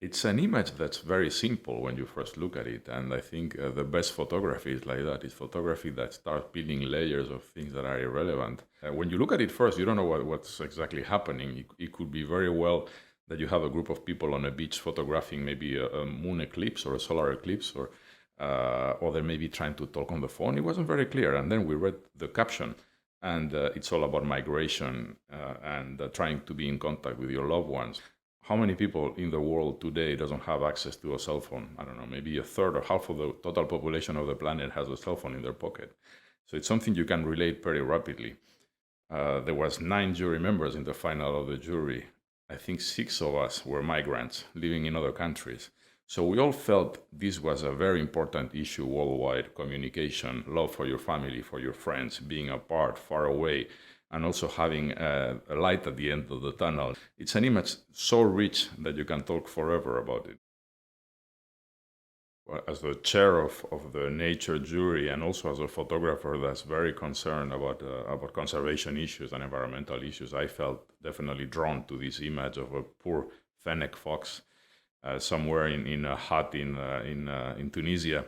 It's an image that's very simple when you first look at it, and I think the best photography is like that. It's photography that starts peeling layers of things that are irrelevant. When you look at it first, you don't know what's exactly happening. It could be very well that you have a group of people on a beach photographing maybe a moon eclipse or a solar eclipse, or they may be trying to talk on the phone. It wasn't very clear, and then we read the caption, and it's all about migration and trying to be in contact with your loved ones. How many people in the world today doesn't have access to a cell phone? I don't know, maybe a third or half of the total population of the planet has a cell phone in their pocket. So it's something you can relate very rapidly. There was 9 jury members in the final of the jury. I think 6 of us were migrants living in other countries. So we all felt this was a very important issue worldwide: communication, love for your family, for your friends, being apart, far away, and also having a light at the end of the tunnel. It's an image so rich that you can talk forever about it. As the chair of the nature jury, and also as a photographer that's very concerned about conservation issues and environmental issues, I felt definitely drawn to this image of a poor fennec fox somewhere in a hut in Tunisia.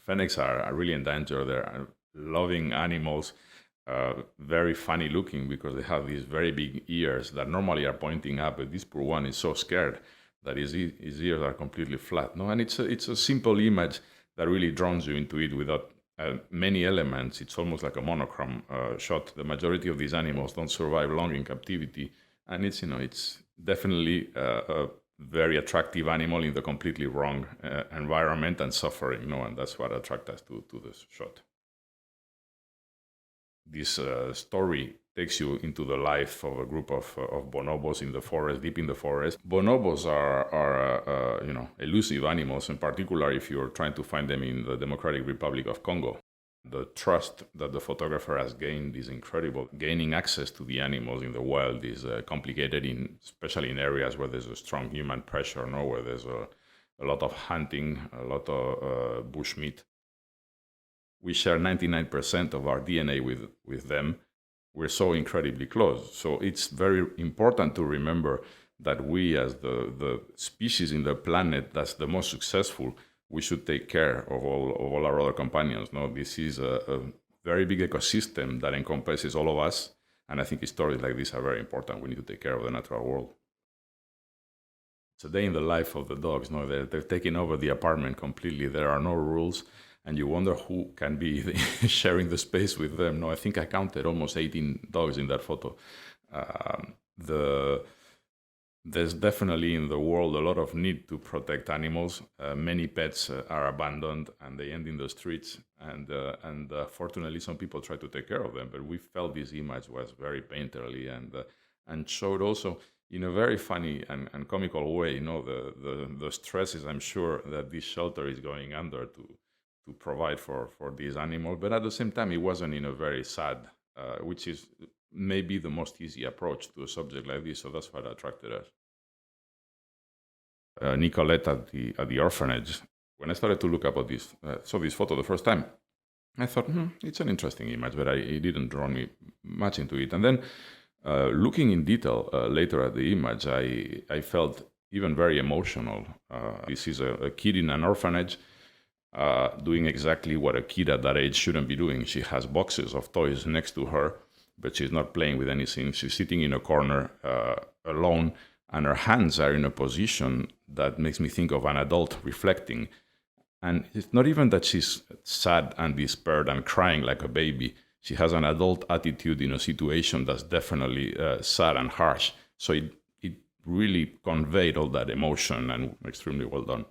Fennecs are really endangered. They're loving animals. Very funny looking because they have these very big ears that normally are pointing up, but this poor one is so scared that his ears are completely flat. No, and it's a simple image that really draws you into it without many elements. It's almost like a monochrome shot. The majority of these animals don't survive long in captivity, and it's definitely a very attractive animal in the completely wrong environment and suffering. No, and that's what attracted us to this shot. This story takes you into the life of a group of bonobos in the forest, deep in the forest. Bonobos are elusive animals, in particular if you're trying to find them in the Democratic Republic of Congo. The trust that the photographer has gained is incredible. Gaining access to the animals in the wild is complicated, especially in areas where there's a strong human pressure, where there's a lot of hunting, a lot of bushmeat. We share 99% of our DNA with them. We're so incredibly close. So it's very important to remember that we, as the species in the planet that's the most successful, we should take care of all our other companions. No, this is a very big ecosystem that encompasses all of us. And I think stories like this are very important. We need to take care of the natural world. It's a day in the life of the dogs. No, they're taking over the apartment completely. There are no rules. And you wonder who can be sharing the space with them. No, I think I counted almost 18 dogs in that photo. There's definitely in the world a lot of need to protect animals. Many pets are abandoned and they end in the streets. And fortunately, some people try to take care of them. But we felt this image was very painterly and showed also, in a very funny and comical way, the stresses I'm sure that this shelter is going under to provide for these animals, but at the same time, it wasn't in a very sad, which is maybe the most easy approach to a subject like this. So that's what attracted us. Nicolette at the orphanage. When I started to look about this, saw this photo the first time, I thought, it's an interesting image, but it didn't draw me much into it. And then looking in detail later at the image, I felt even very emotional. This is a kid in an orphanage, doing exactly what a kid at that age shouldn't be doing. She has boxes of toys next to her, but she's not playing with anything. She's sitting in a corner alone, and her hands are in a position that makes me think of an adult reflecting. And it's not even that she's sad and despaired and crying like a baby. She has an adult attitude in a situation that's definitely sad and harsh. So it really conveyed all that emotion, and extremely well done.